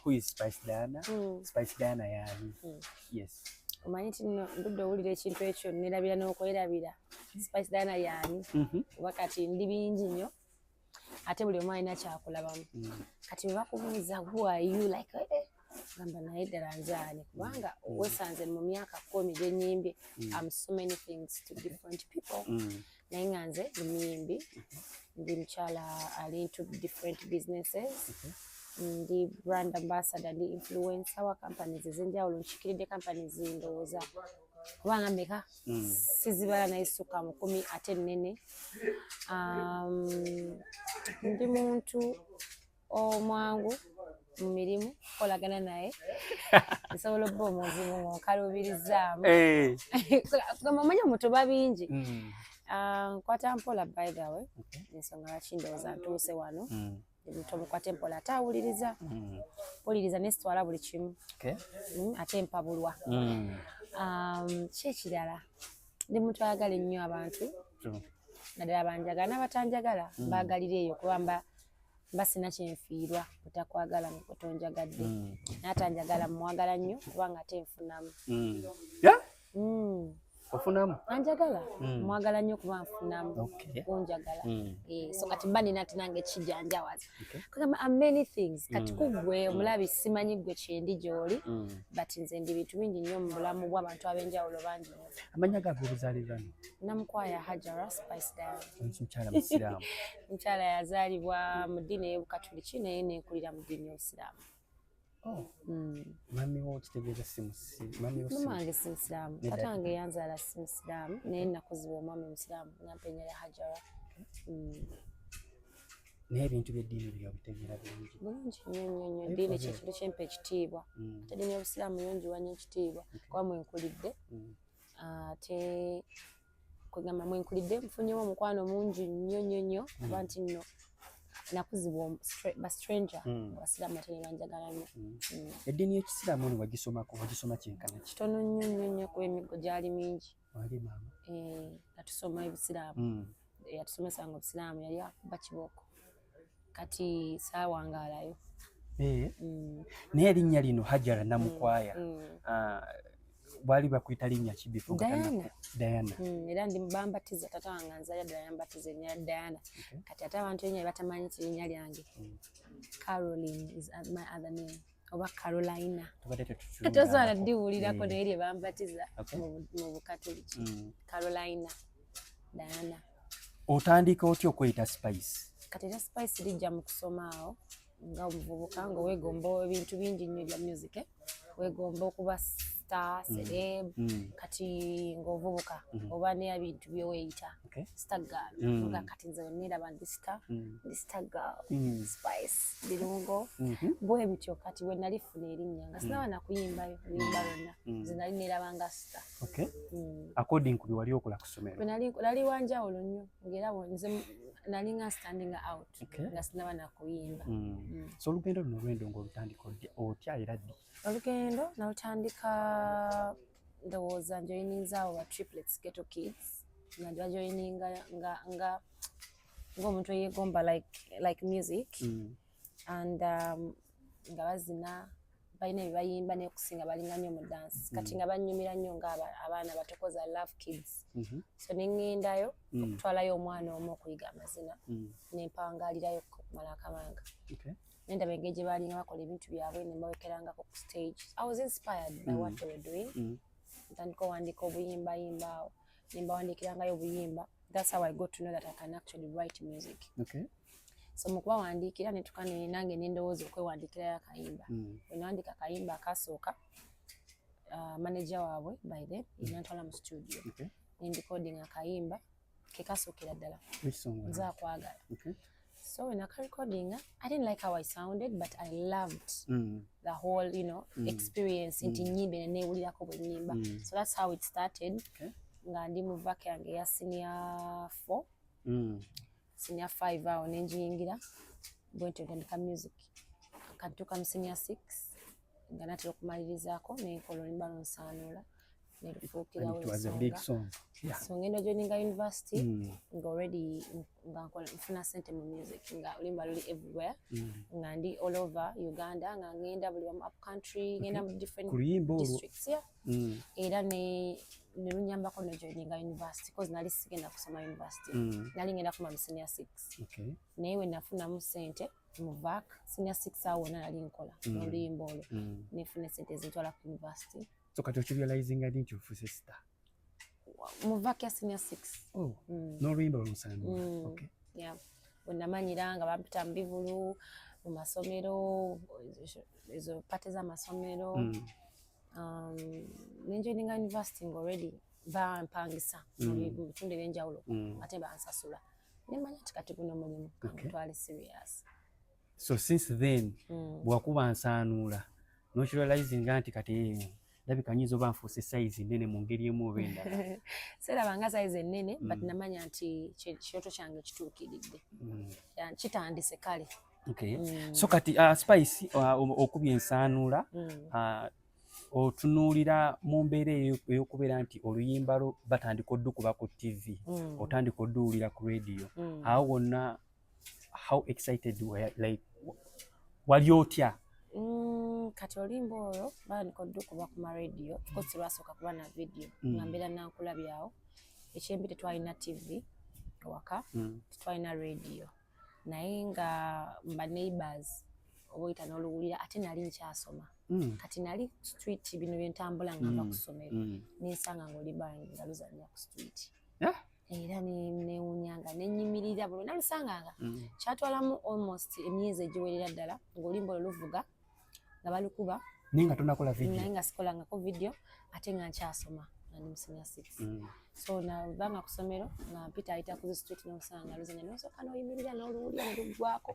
Who is Spice Diana? Spice Diana yani. Yes. Omanyi nti nno ndudde owulira ekintu ekyo nerabira n'okwerabira Spice Diana yani kuba kati ndi bingi nnyo ate buli omu alina kyakulabamu kati bwe bakubuuza who are you like gamba naye ddala nzaani kubanga wesanze mu myaka 10 gyenyimbye I'm so many things to different people naye nga nze muyimbi ndi mukyala ali into different businesses ndi brand ambassador ndi influencer wa companies ezenjawulo nkikiridde companies ndowooza kubanga meka sizibala naye sukka mu 10 ate nnene ndi muntu omwangu mu mirimu kolagana naye nsobola obba omuzibu ng'onkaluubirizaamu gamba omanyi omutuba bingi nkwata mpola by the way ensonga lwaki ndowooza ntuuse wano omuntu omukwate mpola ate awuliriza mpuliriza nesitwala buli kimu ate mpabulwa ki ekirala ndi muntu ayagala ennyo abantu naddala banjagala n'abatanjagala mbaagalira eyo kuba mba sina kyenfiirwa butakwagala mu kutonjagadde n'atanjagala mwagala nnyo kubanga ate nfunamu ofunamu anjagala mwagala nnyo kuba nfunamu kunjagala so kati mba nina ati nange kijanjawaza kugamba many things kati kugwe omulabi simanyi gwe kyendi gy'oli but nze ndi bintu bingi nnyo mu bulamu bw'abantu ab'enjawulo bangi nnyo amanya gago obuzaalibwa namukwaya Hajara Spice Diana mukyala musiraamu mukyala yazaalibwa mu ddiini ey'Obukatuliki naye nenkulira mu ddiini y'Obusiraamu mami wo kitegeeza si musiraamu mamange si musiraamu tatange yanzaala si musiraamu naye nakuzibwa omwami musiraamu nampenya ya Hajara naye ebintu by'eddiini biri obitegeera bulungi nnyo eddiini kyekintu kyempa ekitiibwa ate eddiini y'Obusiraamu yongiwa nnyo ekitiibwa kuba mwenkulidde ate kwegamba mwenkulidde nfunyemu omukwano mungi nnyo kuba nti nno nakuzibwa ba stranger abasiraamu ate ne banjagala nnyo eddiini y'Ekisiraamu ono wagisoma kyenkana kitono nnyo kuba emiggo gyali mingi wali maama natusoma ebisiraamu yatusomesanga obusiraamu yali akuba kibooko kati saawangaalayo naye erinnya lino Hajara Namukwaya bwali bakwita linnya ki before Diana era ndi bambatiza tata wange anzalira ddala yambatiza erinnya Diana kati ate abantu erinnya batamanyi nti erinnya lyange Caroline is my other name oba Carolina tosobola ddiwulirako naye lye bambatiza mu Bukatoliki Carolina Diana. Otandika otya okweyita Spice? Kati era Spice lijja mu kusoma awo nga omuvubuka nga weegomba ebintu bingi nnyo bya music weegomba okuba star celeb kati ng'ovubuka oba n'ebintu bye weeyita star girl nga kati nze wenneeraba ndi star girl Spice birungo bwe bityo kati we nalifuna erinnya nga sinaba nakuyimbayo kuyimba lonna nze nali neeraba nga star. According ku bye wali okola ku ssomero nali wanjawulo nnyo ng'era nze nali nga standing out nga sinaba nakuyimba. So olugendo luno lwendo ng'olutandika otya era ddi? Olugendo nalutandika ndowooza njoyininze abo ba Triplets Ghetto Kids nga bajoyininga ng'omuntu eyeegomba like music and nga bazina balina bye bayimba n'okusinga balinga nnyo mu dance kati nga bannyumira nnyo ng'abaana batokoza Love Kids so ne ŋŋendayo okutwalayo omwana omu okuyiga amazina ne mpangaalirayo okumala akamanga nendaba engeri gye baalinga bakola ebintu byabwe ne mbawekerangako ku stage. I was inspired by what they were doing. Ntandika owandiika obuyimbayimba awo ne mbawandiikirangayo obuyimba. That's how I got to know that I can actually write music. So mu kubawandiikira ne tuka nange n'endowooza okwewandiikirayo akayimba. Bwe nawandiika akayimba akasooka manager waabwe by then nantwala mu studio ne ndicoding akayimba ke kasookera ddala nze akwagala. So when I recording, I didn't like how I sounded, but I loved the whole, experience. So that's how it started. Nga ndi mu back yange ya senior 4, senior 5 awo nenjiyingira bwentyo ntandika music. Katuuka mu senior 6 nga natera okumalirizaako nenkola oluyimba nonsaanula nelufuukirawo And it was a big song. Yeah. So ngenda joininga university nga already nga nfuna sente mu music nga oluyimba luli everywhere nga ndi all over Uganda nga ngenda buli wamu up country ngenda mu different districts era ne lunyambako ne joininga university cause nali sigenda kusoma university nali ngenda kuma mu senior 6 naye we nafunamu sente mu VAC senior 6 awo nali nkola n'oluyimba olwo nefuna sente ezintwala ku university. So kati okirealizing adi nti ofuse star mu VAC ya senior 6 n'oluyimba olusanula. Okay. Yeah. Bwenamanyira nga bampita mu bivulu mu masomero ezo pate z'amasomero nenjoininga university nga already bampangisa mu bitundu ebyenjawulo ate bansasula nemanya nti kati guno mulimu kantwale serious. So since then bwakuba nsanuula n'okirealizinga nti kati ndabika nyiza oba nfuuse size nnene mu ngeri emu oba endala. Serabanga size ennene but namanya nti kirooto kyange kituukiridde kitandise kale. So kati Spice okubye ensaanuula otunuulira mu mbeera ey'okubeera nti oluyimba lwo batandika oddukuba ku TV otandika odduwulira ku radio awo wonna how excited like wali otya? Kati oluyimba olwo batandika oddukuba ku ma radio kosi lwasooka kuba na video nga mbeera nankulabyawo ekyembi tetwalina TV waka tetwalina radio naye nga mba neighbors oba oyita n'oluwulira ate nali nkyasoma kati nali street bino byentambula nga nva ku ssomero nensanga ng'oluyimba nga luzannya ku street era newunyanga nenyimirira bulo nalusanganga kyatwalamu almost emyezi egiwerera ddala ng'oluyimba olwo luvuga nga balukuba naye nga tonakola video naye nga sikolangako video ate nga nkyasoma nga ndi mu senior 6 so navanga ku ssomero nga mpita ayita ku street n'omusanga luzanya n'osooka n'oyimirira n'oluwulira ne luggwako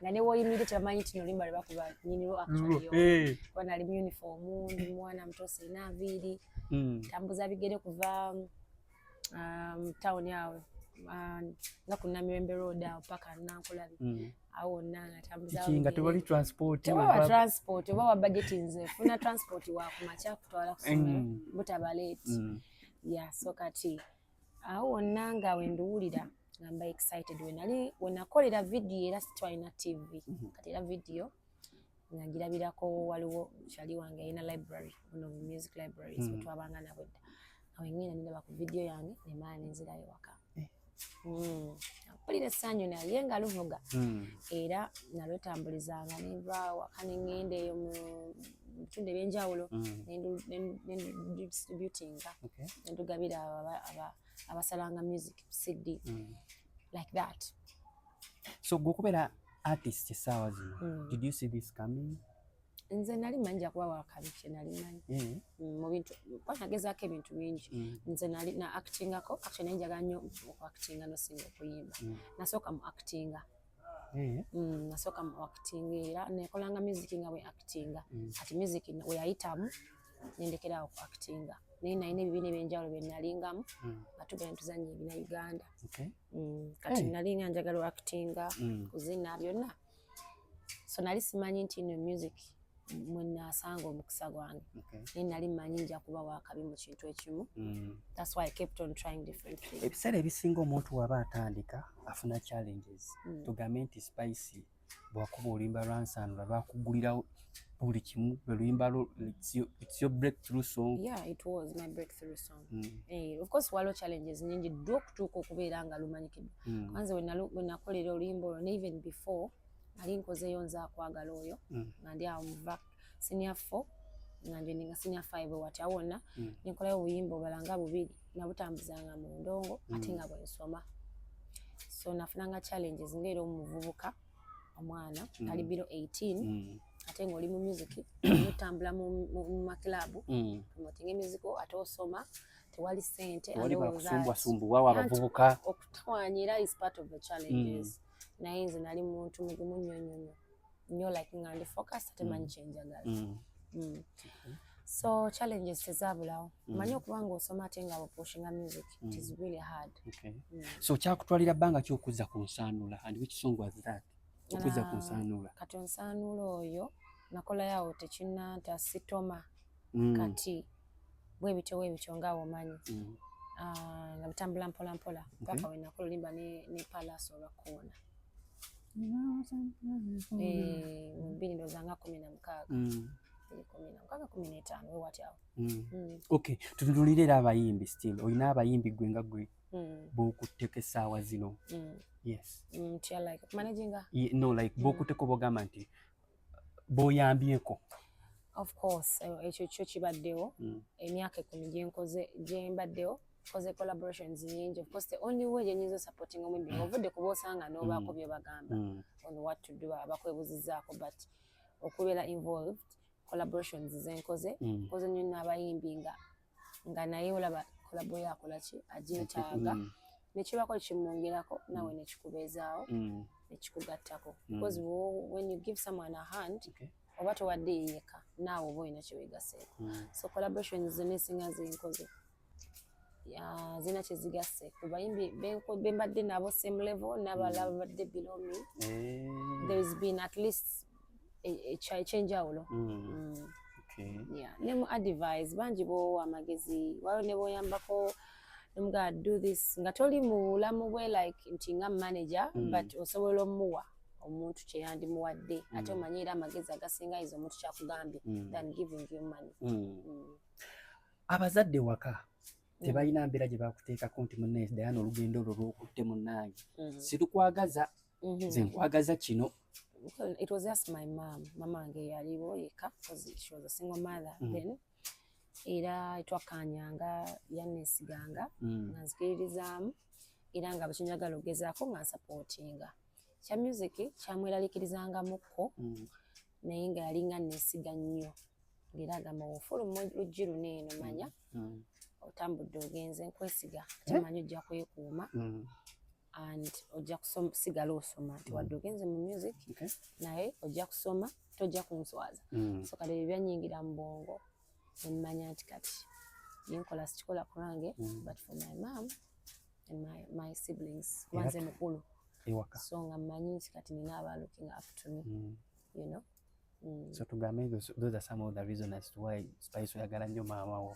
nga ne w'oyimirire tebamanyi nti n'oluyimba lwe bakuba nyiniro actually kuba nali mu uniform ndi mwana muto sirina nviiri tambuza bigere kuva town yawe nga ku Namirembe Road awo paka Nankulabi awo wonna nga tambuza nga tewali transport oba wa budget nze funa transport wa kumakya kutwala ku ssomero butaba late so kati awo wonna nga wenduwulira nga mba excited wenakolera video era sitwalina TV kati era video nga ngirabirako waliwo kyali wange alina library ono music libraries wetwabanga nabo dda awo ngenda nindaba ku video yange nemala nenzirayo waka mpulira essanyu naye nga luvuga era nalwetambulizanga nenva waka nengenda eyo mu bitundu ebyenjawulo nendistributinga nendugabira abasalanga music CD like that. So gwokubeera artist essaawa zino did you see this coming? Nze nali manyi jakuba wakabi kye nali manyi mu bintu kwanagezaako ebintu bingi nze nali na actingako actually naye njagala nnyo okuactinga nosinga okuyimba nasooka mu actinga nasooka mu actinga era nekolanga music nga bwe actinga kati music weyayitamu nendekerawo ku actinga naye nalina ebibiina ebyenjawulo bye nalingamu nga tugenda netuzanya ebina Uganda kati nali nga njagala actinga kuzina byonna so nali simanyi nti no music mwenasanga omukisa gwange naye nali mmanyi nja kuba wakabi mu kintu ekimu that's why I kept on trying different things. Ebiseera ebisinga omuntu waba atandika afuna challenges tugambe nti Spice bwakuba oluyimba lwansaanula bakugulirawo buli kimu oluyimba lwo it's your breakthrough song. Yeah, it was my breakthrough song. Of course waliwo challenges nyingi ddu okutuuka okubeera nga lumanyikiddwa kwanza wenakolera oluyimba olwo ne even before nali nkozeyo nza kwagala oyo nga ndi awo muva senior 4 nga njoininga senior 5 wati awo wonna nenkolayo obuyimba obalanga bubiri nabutambuzanga mu ndongo ate nga bwensoma so nafunanga challenges ngaera omuvubuka omwana ali below 18 ate ng'oli mu music mutambula mu makilabu promoting music ate osoma tewali ssente kusumbuwasumbuwa abavubuka okutawanyira is part of the challenges naye nze nali muntu mugumu nnyo like nga ndi focus ate manyi kyenjagala so challenges tezabulawo manyi okuba ng'osoma ate nga bwopushinga music it is really hard. So kyakutwalira bbanga ki okuzza ku nsaanula and which song was that? Okuzza ku nsaanula kati onsaanula oyo nakolayo awo tekinnanta sitoma kati bwebityo nga omanyi nga bitambula mpola paka we nakolo limba ne Palace olwakona mbini ndo zanga 16 15 we watyawo. Okay, tutululire era abayimbi still olina abayimbi gwe nga gwe b'okutteko essaawa zino. Yes. Like managinga? No, like b'okutteko bogamba nti b'oyambyeko. Of course, ekyo kyo kibaddewo emyaka 10 gye mbaddewo koze collaborations nyingi. Of course the only way gyenyinza supporting omwimbi ovudde kubosanga n'obaako bye bagamba on what to do abakwebuzizaako, but okubeera involved collaborations zenkoze koze nnyo n'abayimbi nga naye olaba collabo yakola ki agyetaaga nekibako kimwongerako nawe nekikubeezaawo nekikugattako because when you give someone a hand oba towadde yeka naawe oba olina kyewegaseeko. So collaborations zenesinga zenkoze zina kyezigasse ku bayimbi bembadde nabo same level n'abalala babadde below me. There's been at least a changeawulo. Ne mu advice bangi bo amagezi waliwo ne boyambako nga do this nga toli mu bulamu bwe like nti nga manager but osobola omuwa omuntu kyeyandimuwadde ate omanyi era amagezi agasinga izo omuntu kyakugambye than giving you money. Abazadde waka tebalina mbeera gye bakuteekako nti munne Diana olugendo olwo lwokutte munnange sirukwagaza nze nkwagaza kino. It was just my mom. Mama wange yaliwo yeka because she was a single mother then. Era twakanyanga yannesiganga nga nzikiririzaamu era nga bwekinjagala ogezaako nga nsupportinga. Kya music kyamweraliikirizangamukko naye nga yalinga nnesiga nnyo ng'era agamba ofuluma luggi luno eno manya otambudde ogenze nkwesiga ate manyi ojja kwekuuma and ojja kusigala osoma nti wadde ogenze mu music naye ojja kusoma tojja kunswaza. So kale bye byanyingira mu bwongo emmanya nti kati yenkola sikikola kulange but for my mom and my siblings wanze mukulu so nga mmanyi nti kati nina aba looking up to me you know. So tugambe those are some of the reasons as to why Spice oyagala nnyo maama wo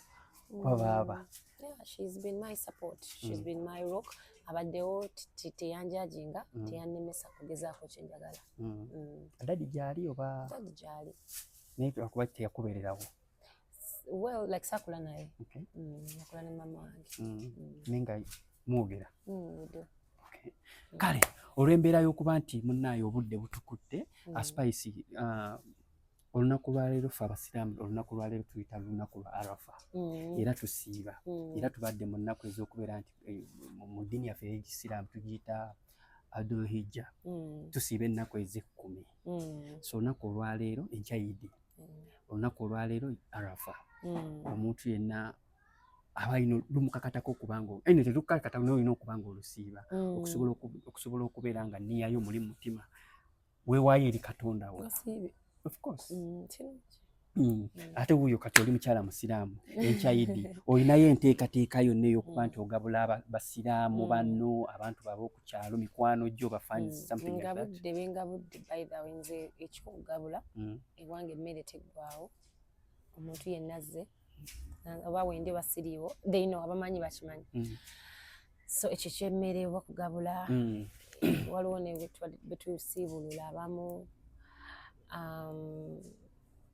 kwabaaba. Yeah, she's been my support, she's been my rock. Abaddewo teyanjajinga teyannemesa kugezaako kyenjagala. Dadi gyali oba? Dadi gyali naye lwakuba teyakubeererawo? Well, like sakula naye nakula ne mama wange naye nga mwogera? We do. Kale olw'embeera y'okuba nti munnaayo obudde butukutte Spice olunaku lwaleero ffe abasiraamu olunaku lwaleero tuyita lunaku lwa Arafa era tusiiba era tubadde mu nnaku ez'okubeera nti mu ddiini yaffe ey'ekisiraamu tugiyita Adul Hijja tusiiba ennaku ezi10. So olunaku olwaleero enkya Idi olunaku olwaleero Arafa omuntu yenna abayino lumukakatako okubanga eno terukakata n'olina okubanga olusiiba okusobola okubeera nga nniyayo muli mutima weewaayo eri Katonda wo. Of course. Ate wuuyo kati oli mukyala musiraamu enkya Idi olinayo enteekateeka yonna ey'okuba nti ogabula basiraamu banno abantu babo ku kyalo mikwano gyo bafanyizi something like that. Bengabudde by the way nze ekikugabula ewange emmere teggwaawo omuntu yenna azze oba wende basiriiwo they know abamanyi bakimanyi. So ekyo kyemmere oba kugabula waliwo ne betusiibulula abamu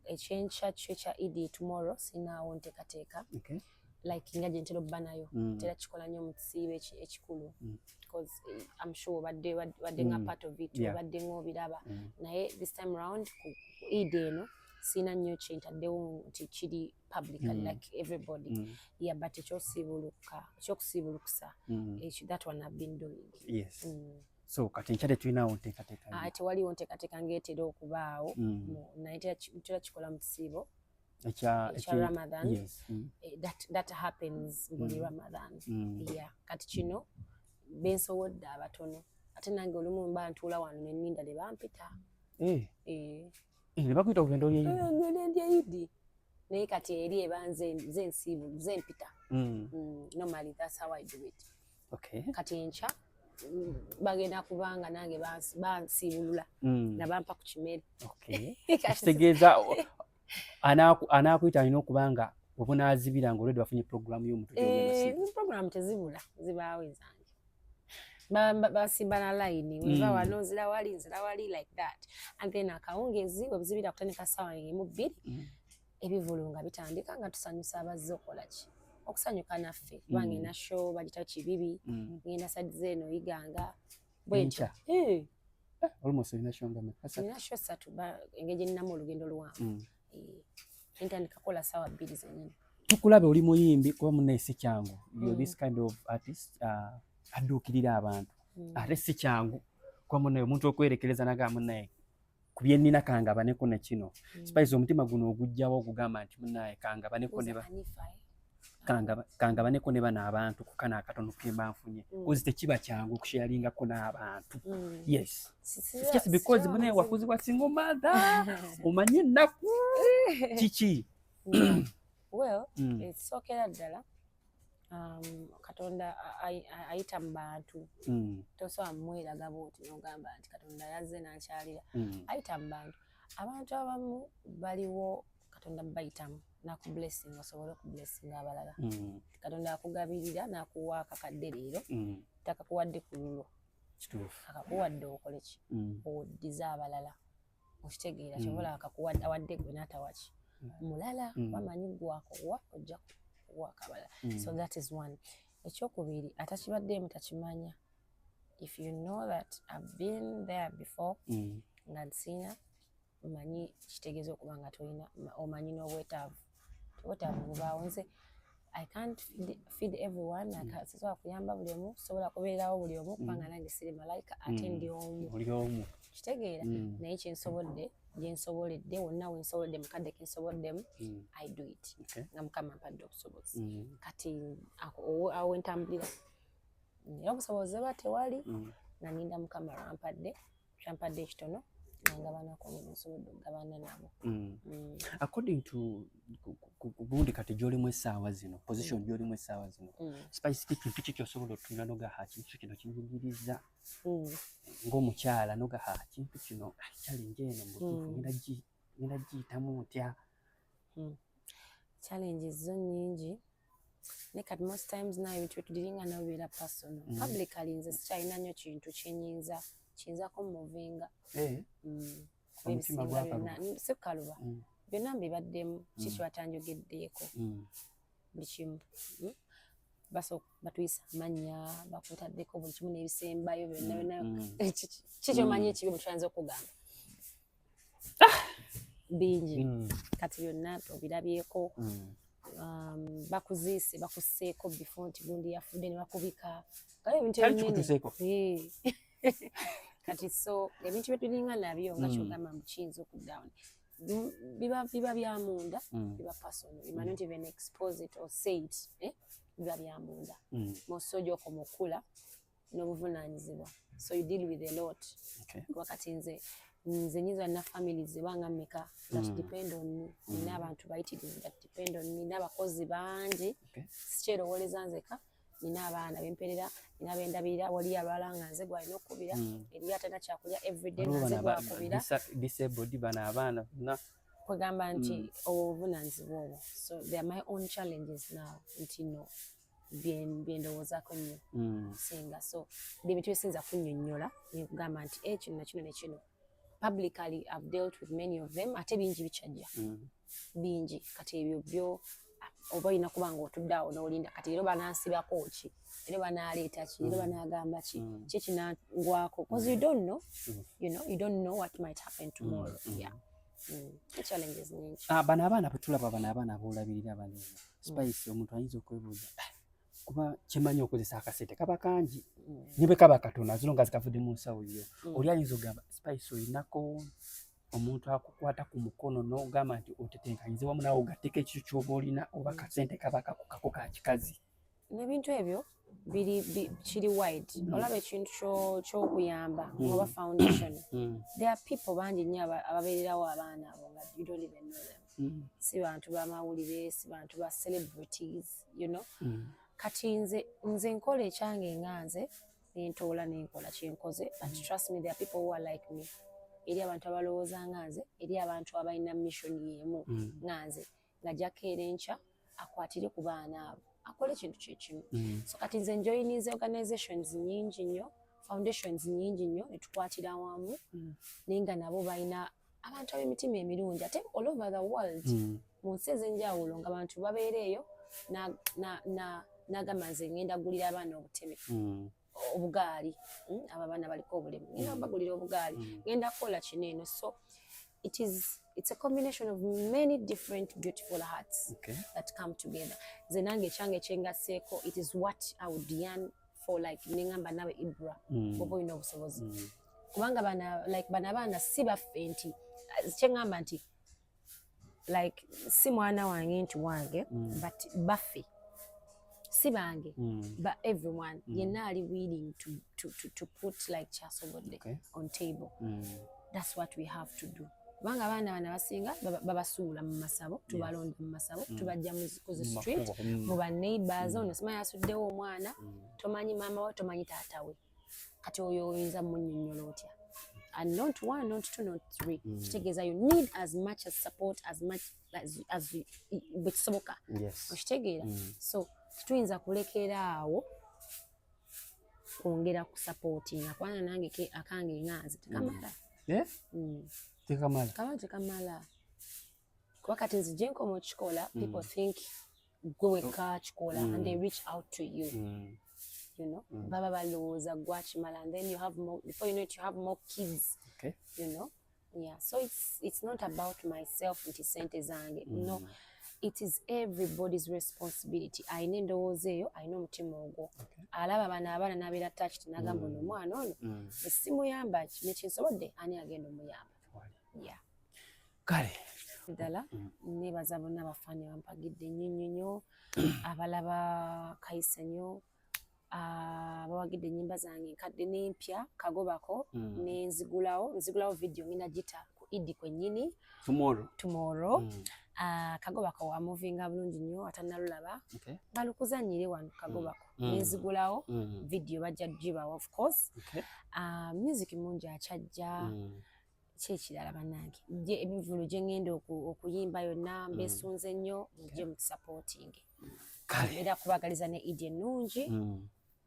ekyenkya kyo ekya Idi tomorrow sinaawo nteekateeka like nga gye ntera obba nayo tera kikola nnyo mu kisiibo ekikulu because I'm sure wadde nga part of it obadde ng'obiraba naye this time round ku Idi eno sina nnyo kyentaddewo nti kiri publicly like everybody but ekyokusiibulukusa that one I've been doing. Yes. So kati enkya tetulinawo nteekateeka? Tewaliwo nteekateeka ng'etera okubaawo naye tera kikola mu kisiibo ekya Ramadan. That happens buli Ramadan. Kati kino bensobodde abatono ate nange olumu mba ntuula wano nenninda ne bampita ne bakuyita ogenda olyeyidi naye kati eri eba nze mpita. Normally that's how I do it. Kati enkya bagenda kubanga nange bansiibulula nabampa ku kimere. Kitegeeza anaakuyita alina okuba nga obunaazibira nga olwedde bafunye programu y'omuntu gy'ogenda programu tezibula zibaawo ezange basimba na layini weva wano nzira wali like that and then akawungezi webuzibira kutandika ssaawa emu bbiri ebivulu nga bitandika nga tusanyusa abazze okolaki okusanyuka naffe kubanga ina show bagita kibibi ngenda sadize eno yiganga bwentyo almost ina show nga ina show satu engeri ninamu olugendo luwanvu intandika kola ssaawa bbiri zennyini tukulabe oli muyimbi kuba munnaye si kyangu you're this kind of artist adduukirira abantu ate si kyangu kuba munnaye omuntu okwerekereza naga munnaye ku bye nnina kangabaneko ne kino Spice omutima guno ogujjawo ogugamba nti munnaye kangabaneko ne kangabaneko ne bano abantu ku kana akatono kemba nfunye kuzi tekiba kyangu kusharingako n'abantu yes it's just because munnaye wakuzibwa single mother omanye ennaku kiki well it's okay ddala katonda ayita mu bantu tosobola mumweraga bwoti n'ogamba nti katonda yazze n'akyalira ayita mu bantu abantu abamu baliwo katonda bayitamu nakublessing osobole okublessinga abalala katonda akugabirira n'akuwa akakadde leero takakuwadde ku lulo akakuwadde okole ki oddiza abalala okitegeera kyobola akakuwadde awadde gwe n'atawaki mulala wamanyi gwakowa ojja kuwakabalala so that is one ekyokubiri atakibaddeemu takimanya if you know that I've been there before nga nsiina omanyi kitegeeza okuba nga tolina omanyi n'obwetaavu bubaawo nze I can't feed everyone sisobola kuyamba buli omu sobola kubeerawo buli omu kubanga nange siri malayika ate ndi omu kitegeera naye kyensobodde gyensoboledde wonna wensoboledde mukadde kensoboddemu I do it nga mukama ampadde obusobozi kati awo entambulira era obusobozi bwa tewali naninda mukama kyampadde ekitono nangabanako nsobodde okugabana nabo according to gundi kati gyolimu essaawa zino position gyolimu essaawa zino Spice kintu ki kyosobola otunula nogaha kintu kino kinyigiriza ng'omukyala nogaha kintu kino challenge eno mutuufu ngenda giyitamu ntya challenges zo nnyingi ne kati most times nayo ebintu byetudiringa nabo bibeera personal publicly nze sikyalina nnyo kintu kiyinzako muvinga omutima gwakaluba sikukaluba byonna mbibaddemu kikibatanjogeddeeko buli kimu batuyisa amannya bakutaddeko buli kimu n'ebisembayo byonna kikyomanyi ekibi mukyanza okugamba bingi kati byonna obirabyeko bakuziise bakusseeko before nti gundi yafudde ne bakubika kale ebintu ebinene kati so ebintu byetulinga nabyo nga kyogamba mukiyinza okuddawo biba bya munda biba personal you might not even expose it or say it biba bya munda mosojo okomukula n'obuvunaanyizibwa so you deal with a lot wakati nze nyinza na families zibanga mmeka that depend on me nina abantu bayitirivu that depend on me n'abakozi bangi sikyerowoleza nzeka nina abaana bemperera nina abendabirira wali abalala nga nze gwalina okubira eri atana kyakulya everyday nze gwakubira disabled bana abaana bonna kwegamba nti obuvunaanyizibwa obwo so they are my own challenges now nti no byendowoozaako nnyo singa so ebintu byesinza kunnyonnyola nekugamba nti kino nakino nekino publicly I've dealt with many of them ate bingi bikyajja bingi kati ebyo byo oba olina kuba nga otuddeawo n'olinda kati ero banansibako ki ero banaleeta ki ero banagamba ki kinangwako because you don't know you don't know what might happen tomorrow challenges nyingi bano abaana betulaba bano abaana abolabirira bano Spice omuntu ayinza okwebuuza kuba kimanyi okozesa akasente kaba kangi ne bwe kaba katono azilonga zikavudde mu nsawo yo oli ayinza ogamba Spice olinako omuntu akukwata ku mukono n'ogamba nti otetenkanyize wamu naawe ogatteko ekyo ky'oba olina oba kasente kaba kako ka kikazi n'ebintu ebyo kiri wide olaba ekintu ky'okuyamba oba foundation there are people bangi nnyo ababeererawo abaana abo nga you don't even know them si bantu b'amawulire si bantu ba celebrities you know kati nze nkola ekyange nga nze nentoola nenkola kyenkoze but trust me there are people who are like me eri abantu abalowooza nga nze eri abantu abalina mission y'emu nga nze nga jakeera enkya akwatire ku baana abo akole ekintu kyekimu. So kati nze njoyinize organizations nyingi nnyo, foundations nyingi nnyo ne tukwatira wamu naye nga nabo balina abantu ab'emitima emirungi ate all over the world mu nsi ez'enjawulo ng'abantu babeera eyo n'agamba nze ngenda gulira abaana obutebe obugaali abo abaana baliko obulemu ngenda bagulira obugaali ngenda kukola kino eno. So it's a combination of many different beautiful hearts that come together. Nze nange ekyange ekyengasseeko it is what I would yearn for, like nengamba nawe Ibra bwoba olina obusobozi kubanga bano abaana si baffe nti kyengamba nti like si mwana wange nti wange but baffe si bange but everyone yenna ali willing to put like kyasobodde on table. That's what we have to do. Kubanga abaana bano basinga babasuula mu masabo, tubalonda mu masabo, tubajja ku zi street mu ba neighbors. Ono simanyi asuddewo omwana tomanyi maama we tomanyi taata we, kati oyo oyinza munnyonnyola otya? And not one, not two, not three. Kitegeeza you need as much as support as much as bekisoboka. Okitegeera? So tuyinza kulekera awo kwongera ku supporting akwana nange akange nganze tekamala. Tekamala. Kuba kati nzije nkomo kikola, people think gwe weka kikola and they reach out to you. You know, baba balowooza gwa kimala, and then you have more, before you know it you have more kids. You know, yeah. So it's not about myself nti sente zange. No, it is everybody's responsibility. Ayina endowooza eyo, ayina omutima ogwo. Alaba abaana n'abeera touched n'agamba ono omwana ono simuyamba nekinsobodde ani agenda omuyamba. Yeah. Kale ddala nebaza bonna abafaani bampagidde nnyo abalaba kayise nnyo abawagidde ennyimba zange enkadde n'empya kagobako nzigulawo video ngenda gita ku Idi kwennyini tomorrow. Kagobako wa movinga bulungi nnyo atanalulaba balukuzannyire wano kagobako nenzigulawo video bajja gibawa of course. Music mungi akyajja kyekirala bannange ebivulu gye ngenda okuyimba yonna mbesunze nnyo mujje mutusupporting. Era kubagaliza ne Idi ennungi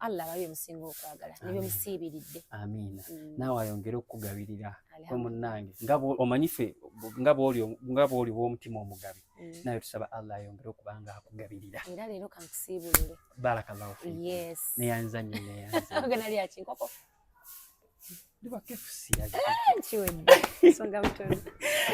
Allah abaye omusinga okwagala nebyo musiibiridde. Amiina. Naawe ayongere okukugabirira kwe munnange omanyife nga bw'oli w'omutima omugabi naye tusaba Allah ayongere okubanga akugabirira. Era leero kankusiibulule. Barakallahu fiik. Yes. Neyanzanyi. Ogana lya kinkoko. Ndiba kefusi yaje. Kiwedde. Songa mutono.